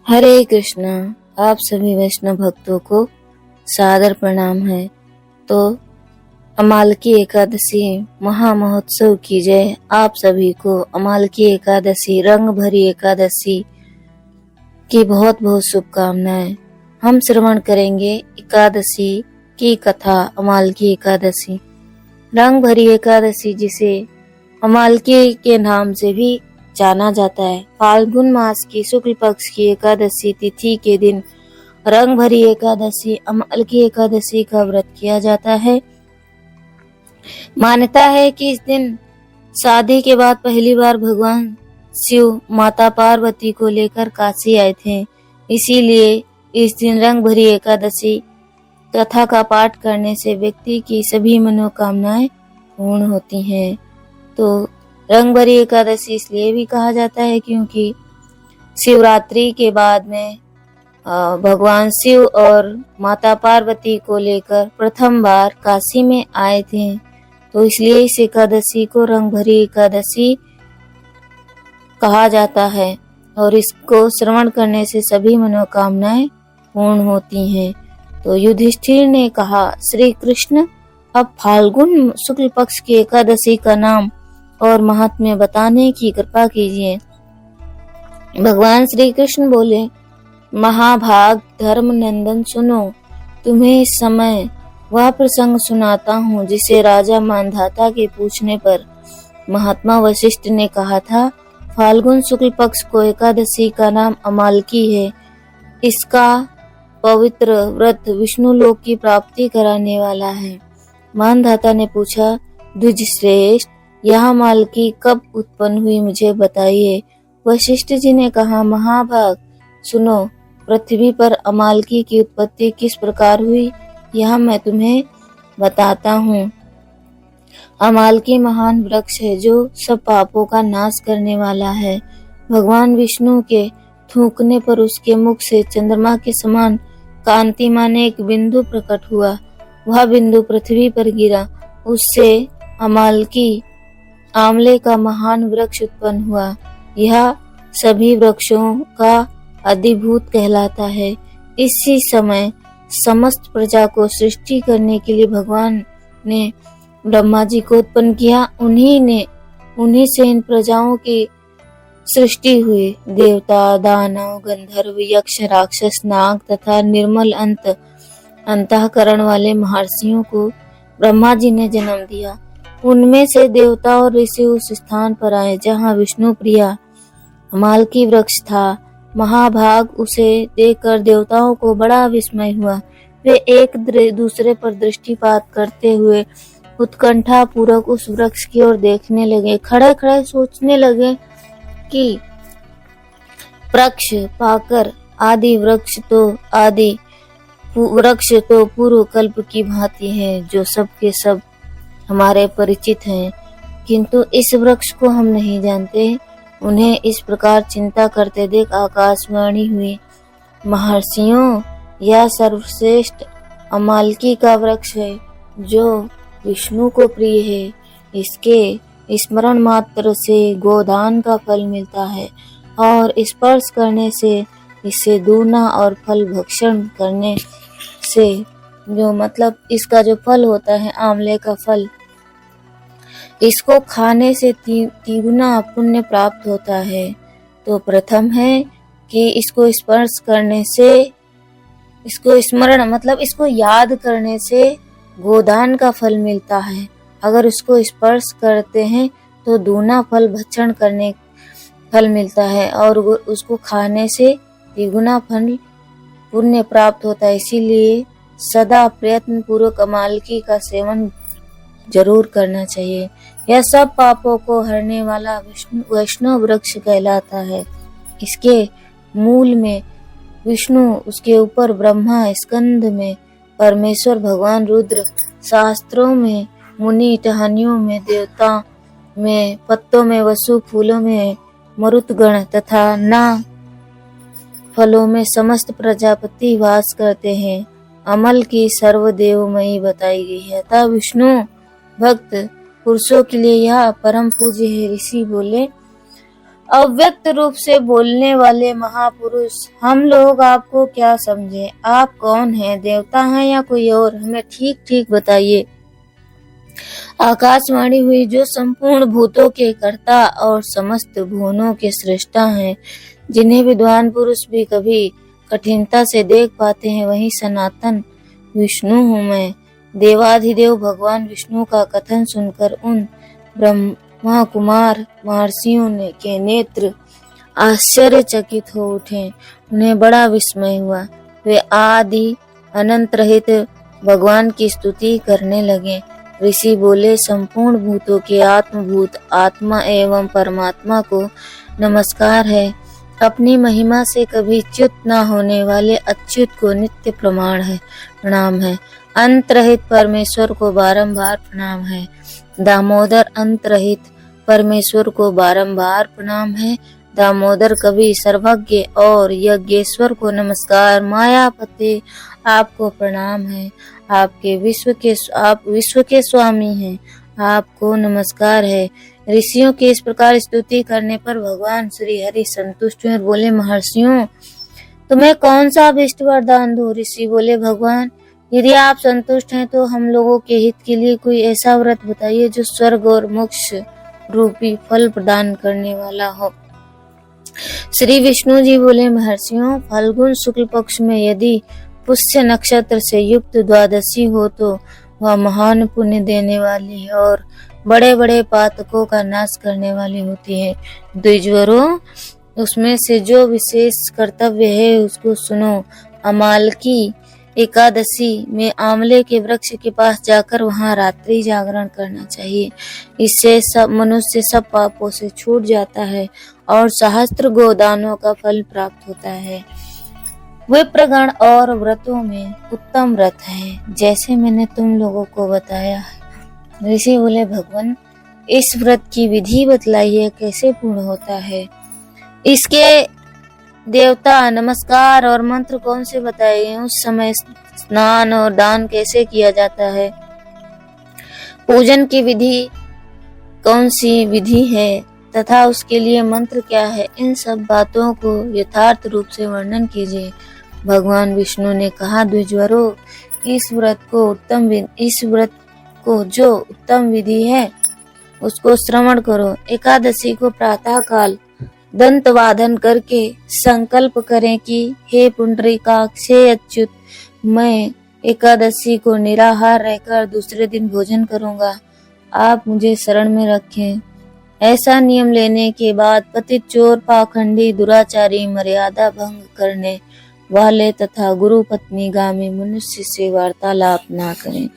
हरे कृष्णा। आप सभी वैष्णव भक्तों को सादर प्रणाम है। तो अमालकी एकादशी महामहोत्सव की जय। आप सभी को अमालकी एकादशी, रंग भरी एकादशी की बहुत बहुत शुभकामनाएं। हम श्रवण करेंगे एकादशी की कथा। अमालकी एकादशी, रंग भरी एकादशी, जिसे अमालकी के नाम से भी जाना जाता है। फाल्गुन मास की शुक्ल पक्ष की एकादशी तिथि के दिन रंग भरी एकादशी अमालकी एकादशी का व्रत किया जाता है। मान्यता है कि इस दिन शादी के बाद पहली बार भगवान शिव माता पार्वती को लेकर काशी आए थे। इसीलिए इस दिन रंग भरी एकादशी कथा का पाठ करने से व्यक्ति की सभी मनोकामनाएं पूर्ण होती हैं। तो रंग भरी एकादशी इसलिए भी कहा जाता है क्योंकि शिवरात्रि के बाद में भगवान शिव और माता पार्वती को लेकर प्रथम बार काशी में आए थे। तो इसलिए इस एकादशी को रंग भरी एकादशी कहा जाता है और इसको श्रवण करने से सभी मनोकामनाएं पूर्ण होती हैं। तो युधिष्ठिर ने कहा, श्री कृष्ण, अब फाल्गुन शुक्ल पक्ष की एकादशी का नाम और महात्म्य बताने की कृपा कीजिए। भगवान श्री कृष्ण बोले, महाभाग धर्म नंदन, सुनो, तुम्हें इस समय वह प्रसंग सुनाता हूँ जिसे राजा मानधाता के पूछने पर महात्मा वशिष्ठ ने कहा था। फाल्गुन शुक्ल पक्ष को एकादशी का नाम अमालकी है। इसका पवित्र व्रत विष्णु लोक की प्राप्ति कराने वाला है। मानधाता ने पूछा, द्विज श्रेष्ठ, यह अमालकी कब उत्पन्न हुई, मुझे बताइए। वशिष्ठ जी ने कहा, महाभाग सुनो, पृथ्वी पर अमालकी की उत्पत्ति किस प्रकार हुई यह मैं तुम्हें बताता हूँ। अमालकी महान वृक्ष है जो सब पापों का नाश करने वाला है। भगवान विष्णु के थूकने पर उसके मुख से चंद्रमा के समान कांतिमान एक बिंदु प्रकट हुआ। वह बिंदु पृथ्वी पर गिरा। उससे अमालकी आंवले का महान वृक्ष उत्पन्न हुआ। यह सभी वृक्षों का अधिभूत कहलाता है। इसी समय समस्त प्रजा को सृष्टि करने के लिए भगवान ने ब्रह्मा जी को उत्पन्न किया। उन्हीं से इन प्रजाओं की सृष्टि हुई। देवता, दानव, गंधर्व, यक्ष, राक्षस, नाग तथा निर्मल अंतःकरण वाले महर्षियों को ब्रह्मा जी ने जन्म दिया। उनमें से देवता और ऋषि उस स्थान पर आए जहाँ विष्णु प्रिया अमालकी वृक्ष था। महाभाग उसे देखकर देवताओं को बड़ा विस्मय हुआ। वे एक दूसरे पर दृष्टिपात करते हुए उत्कंठा पूर्वक उस वृक्ष की ओर देखने लगे। खड़े खड़े सोचने लगे कि वृक्ष पाकर आदि वृक्ष तो पूर्व कल्प की भांति है, जो सब के सब हमारे परिचित हैं, किंतु इस वृक्ष को हम नहीं जानते। उन्हें इस प्रकार चिंता करते देख आकाशवाणी हुई, महर्षियों, यह सर्वश्रेष्ठ अमालकी का वृक्ष है जो विष्णु को प्रिय है। इसके स्मरण मात्र से गोदान का फल मिलता है और स्पर्श करने से इससे दूना और फल भक्षण करने से इसका जो फल होता है आंवले का फल, इसको खाने से तिगुना पुण्य प्राप्त होता है। तो प्रथम है कि इसको स्पर्श करने से, इसको स्मरण इसको याद करने से गोदान का फल मिलता है। अगर इसको स्पर्श करते हैं तो दूना फल भक्षण करने फल मिलता है और उसको खाने से तिगुना फल पुण्य प्राप्त होता है। इसीलिए सदा प्रयत्न पूर्वक अमालकी का सेवन जरूर करना चाहिए। यह सब पापों को हरने वाला वैष्णव वृक्ष कहलाता है। इसके मूल में विष्णु, उसके ऊपर ब्रह्मा, स्कंद में परमेश्वर भगवान रुद्र, शास्त्रों में मुनि, टहनियों में देवता, में पत्तों में वसु, फूलों में मरुतगण तथा ना फलों में समस्त प्रजापति वास करते हैं। अमल की सर्वदेवमयी बताई गई है। अतः विष्णु भक्त पुरुषों के लिए यह परम पूज्य है। ऋषि बोले, अव्यक्त रूप से बोलने वाले महापुरुष, हम लोग आपको क्या समझे? आप कौन हैं? देवता हैं या कोई और? हमें ठीक ठीक बताइए। आकाशवाणी हुई, जो संपूर्ण भूतों के कर्ता और समस्त भुवनों के सृष्टा हैं, जिन्हें विद्वान पुरुष भी कभी कठिनता से देख पाते हैं, वही सनातन विष्णु हूँ मैं। देवाधिदेव भगवान विष्णु का कथन सुनकर उन ब्रह्मा कुमार महर्षियों के नेत्र आश्चर्यचकित हो उठे। उन्हें बड़ा विस्मय हुआ। वे आदि अनंत रहित भगवान की स्तुति करने लगे। ऋषि बोले, संपूर्ण भूतों के आत्मभूत आत्मा एवं परमात्मा को नमस्कार है। अपनी महिमा से कभी च्युत न होने वाले अच्युत को नित्य प्रणाम है। अंत रहित परमेश्वर को बारंबार प्रणाम है। दामोदर अंत रहित परमेश्वर को बारंबार प्रणाम है। दामोदर कवि सर्वज्ञ और यज्ञेश्वर को नमस्कार। मायापते आपको प्रणाम है। आप विश्व के स्वामी हैं। आपको नमस्कार है। ऋषियों की इस प्रकार स्तुति करने पर भगवान श्री हरि संतुष्ट हुए और बोले, महर्षियों, तुम्हें कौन सा अभिष्ट वरदान दूं? ऋषि बोले, भगवान, यदि आप संतुष्ट हैं तो हम लोगों के हित के लिए कोई ऐसा व्रत बताइए जो स्वर्ग और मोक्ष रूपी फल प्रदान करने वाला हो। श्री विष्णु जी बोले, महर्षियों, फाल्गुन शुक्ल पक्ष में यदि पुष्य नक्षत्र से युक्त द्वादशी हो तो वह महान पुण्य देने वाली है और बड़े बड़े पातकों का नाश करने वाली होती है। द्विजवरों, उसमें से जो विशेष कर्तव्य है उसको सुनो। अमालकी एकादशी में आंवले के वृक्ष के पास जाकर वहां रात्रि जागरण करना चाहिए। इससे सब मनुष्य सब पापों से छूट जाता है और सहस्त्र गोदानों का फल प्राप्त होता है। विप्रगण और व्रतों में उत्तम व्रत है, जैसे मैंने तुम लोगों को बताया है। ऋषि बोले, भगवान, इस व्रत की विधि बतलाइए, कैसे पूर्ण होता है? इसके देवता, नमस्कार और मंत्र कौन से बताए गए? उस समय स्नान और दान कैसे किया जाता है? पूजन की विधि कौन सी विधि है तथा उसके लिए मंत्र क्या है? इन सब बातों को यथार्थ रूप से वर्णन कीजिए। भगवान विष्णु ने कहा, द्विजवरों, इस व्रत को जो उत्तम विधि है उसको श्रवण करो। एकादशी को प्रातः काल दंत वादन करके संकल्प करें कि हे पुंडरीकाक्ष, हे अच्युत, मैं एकादशी को निराहार रहकर दूसरे दिन भोजन करूंगा। आप मुझे शरण में रखें। ऐसा नियम लेने के बाद पतित, चोर, पाखंडी, दुराचारी, मर्यादा भंग करने वाले तथा गुरु पत्नी गामी मनुष्य से वार्तालाप ना करें।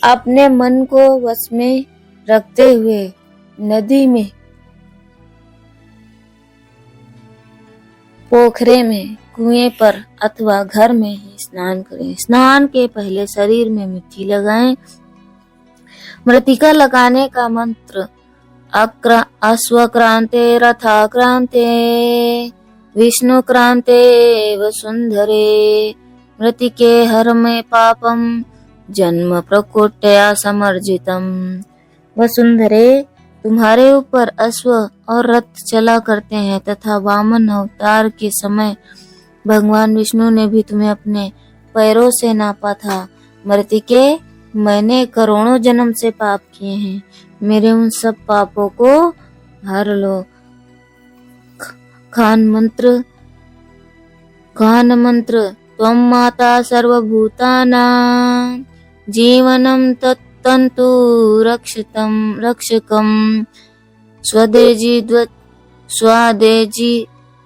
अपने मन को वश में रखते हुए नदी में, पोखरे में, कुएं पर अथवा घर में ही स्नान करें। स्नान के पहले शरीर में मिट्टी लगाएं। मृतिका लगाने का मंत्र अश्वक्रांते रथाक्रांते विष्णुक्रांते वसुंधरे मृतिके हर में पापम जन्म प्रकोटया समर्जितम। वसुंधरे, तुम्हारे ऊपर अश्व और रथ चला करते हैं तथा वामन अवतार के समय भगवान विष्णु ने भी तुम्हें अपने पैरों से नापा था। मृतिके, मैंने करोड़ों जन्म से पाप किए हैं, मेरे उन सब पापों को हर लो। खान मंत्र त्वं माता सर्वभूतानां जीवनं तत्तन्तु रक्षकं स्वदेजी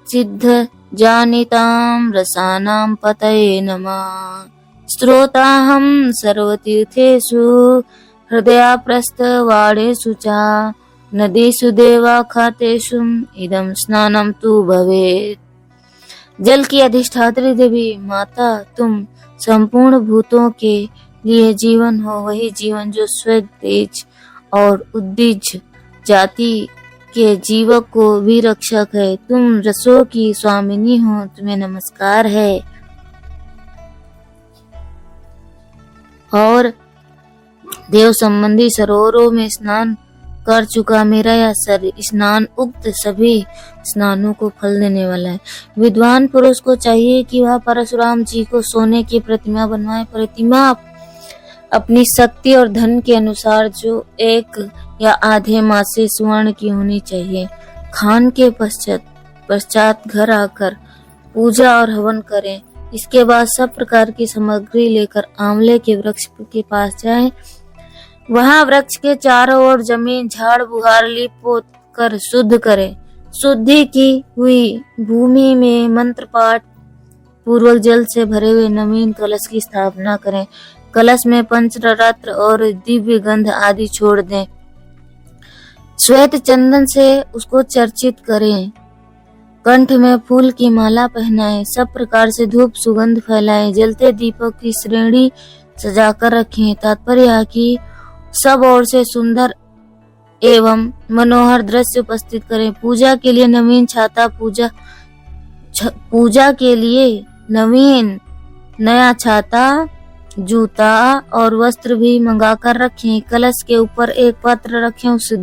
सिद्ध जानितां रसानां पतये नमः। स्रोताहं सर्वतीर्थेषु हृदयाप्रस्थवाडेषु च नदीषु देवाखातेषु इदं स्नानं तु भवेत्। जल की अधिष्ठात्री देवी माता, तुम संपूर्ण भूतों के लिए जीवन हो, वही जीवन जो स्वेद, तेज और उद्दीज जाति के जीवक को भी रक्षक है। तुम रसों की स्वामिनी हो, तुम्हें नमस्कार है। और देव संबंधी सरोवरों में स्नान कर चुका मेरा यह स्नान उक्त सभी स्नानों को फल देने वाला है। विद्वान पुरुष को चाहिए कि वह परशुराम जी को सोने की प्रतिमा बनवाए। प्रतिमा अपनी शक्ति और धन के अनुसार जो 1 या आधे मासे स्वर्ण की होनी चाहिए। खान के पश्चात घर आकर पूजा और हवन करें। इसके बाद सब प्रकार की सामग्री लेकर आंवले के वृक्ष के पास जाएं। वहां वृक्ष के चारों ओर जमीन झाड़ बुहार लीप पोत कर शुद्ध करें। शुद्धि की हुई भूमि में मंत्र पाठ पूर्वक जल से भरे हुए नवीन कलश की स्थापना करें। कलश में पंचरत्न और दिव्य गंध आदि छोड़ दें। श्वेत चंदन से उसको चर्चित करें। कंठ में फूल की माला पहनाएं। सब प्रकार से धूप सुगंध फैलाएं। जलते दीपक की श्रेणी सजाकर रखें। तात्पर्य है कि सब ओर से सुंदर एवं मनोहर दृश्य उपस्थित करें। पूजा के लिए नवीन छाता पूजा के लिए नवीन नया छाता, जूता और वस्त्र भी मंगाकर रखें। कलश के ऊपर एक पात्र रखें। उसे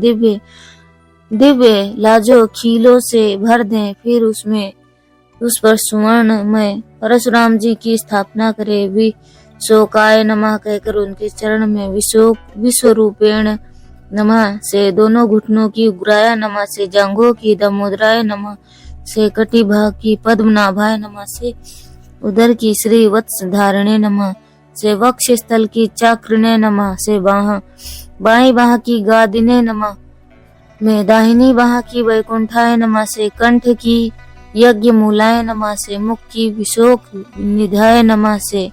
दिव्य लाजो खीलों से भर दें। फिर उस पर स्वर्ण में परशुराम जी की स्थापना करें। विशोकाय नमः कहकर उनके चरण में विश्वरूपेण नमः से दोनों घुटनों की, उग्राय नमः से जांघों की, दामोदराय नमः से कटिभाग की, पद्मनाभाय नमः से उदर की, श्री वत्स धारणे नमः से वक्ष स्थल की, चाकृणे नमः से बाई बाह की, गादिने नमः में दाहिनी बाह की, वैकुंठाय नमः से कंठ की, यज्ञ मूलाय नमः से मुख की, विशोक निधाय नमः से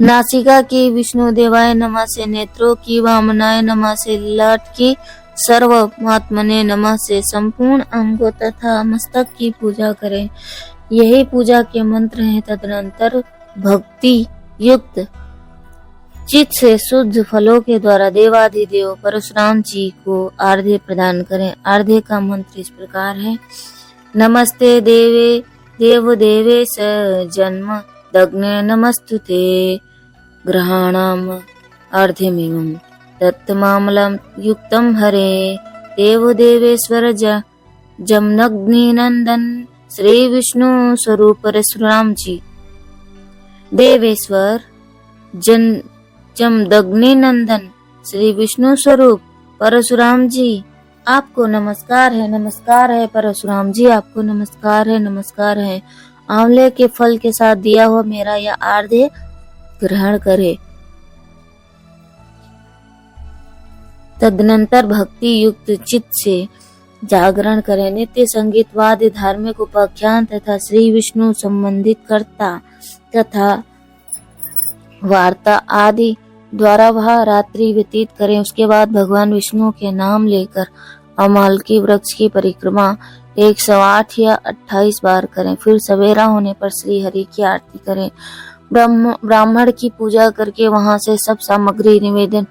नासिका की, विष्णु देवाय नमः से नेत्रों की, वामनाय नमः से लाट की, सर्वमात्मने नमः से संपूर्ण अंगों तथा मस्तक की पूजा करें। यही पूजा के मंत्र हैं। तदनंतर भक्ति युक्त चित्त से शुद्ध फलों के द्वारा देवाधिदेव परशुराम जी को आर्घ्य प्रदान करें। आर्घ्य का मंत्र इस प्रकार है। नमस्ते देवे स जन्म दग्ने नमस्तुते ग्रहाणाम अर्ध्यमिमं दत्तमामलं युक्तं हरे देवेश्वर जमदग्नि नंदन श्री विष्णु स्वरूप परशुराम जी। देवेश्वर जमदग्नि नंदन श्री विष्णु स्वरूप परशुराम जी, आपको नमस्कार है। नमस्कार है परशुराम जी, आपको नमस्कार है। नमस्कार है। आंवले के फल के साथ दिया हुआ मेरा यह आर्घ्य ग्रहण करे। तदनंतर भक्ति युक्त चित्त से जागरण करें। नित्य संगीत वाद्य, धार्मिक उपाख्यान तथा श्री विष्णु संबंधित कर्ता तथा वार्ता आदि द्वारा वह रात्रि व्यतीत करें। उसके बाद भगवान विष्णु के नाम लेकर अमालकी वृक्ष की परिक्रमा 108 या 28 बार करें। फिर सवेरा होने पर श्री हरि की आरती करें। ब्राह्मण की पूजा करके वहां से सब सामग्री निवेदन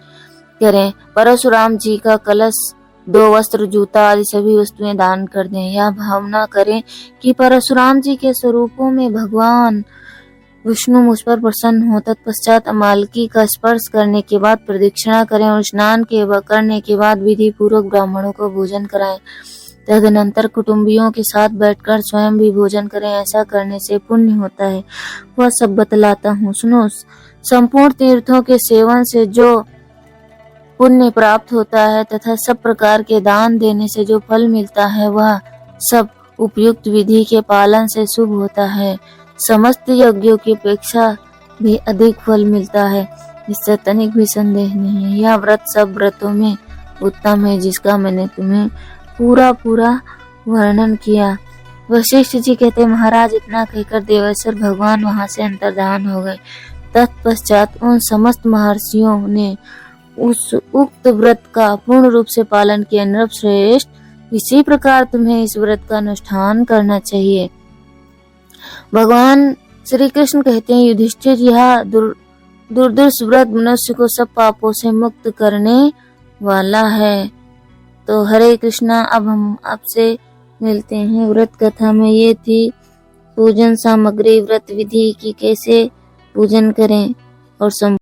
करें। परशुराम जी का कलश, 2 वस्त्र, जूता आदि सभी वस्तुएं दान कर दें। यह भावना करें कि परशुराम जी के स्वरूपों में भगवान विष्णु मुझ पर प्रसन्न हो। तत्पश्चात अमालकी का स्पर्श करने के बाद प्रदक्षिणा करें और स्नान करने के बाद विधि पूर्वक ब्राह्मणों को भोजन कराएं। तदनंतर कुटुंबियों के साथ बैठकर स्वयं भी भोजन करें। ऐसा करने से पुण्य होता है, वह सब बतलाता हूँ, सुनो। संपूर्ण तीर्थों के सेवन से जो पुण्य प्राप्त होता है तथा सब प्रकार के दान देने से जो फल मिलता है, वह सब उपयुक्त विधि के पालन से शुभ होता है। समस्त यज्ञों की अपेक्षा भी अधिक फल मिलता है, इससे तनिक भी संदेह नहीं है। यह व्रत सब व्रतों में उत्तम है, जिसका मैंने तुम्हें पूरा वर्णन किया। वशिष्ठ जी कहते, महाराज, इतना कहकर देवेश्वर भगवान वहां से अंतर्धान हो गए। तत्पश्चात उन समस्त महर्षियों ने उस उक्त व्रत का पूर्ण रूप से पालन किया। नृपश्रेष्ठ, इसी प्रकार तुम्हें इस व्रत का अनुष्ठान करना चाहिए। भगवान श्री कृष्ण कहते हैं, युधिष्ठिर, यह दुर्दर्श व्रत मनुष्य को सब पापों से मुक्त करने वाला है। तो हरे कृष्णा, अब हम आपसे मिलते हैं। व्रत कथा में ये थी पूजन सामग्री, व्रत विधि की कैसे पूजन करें और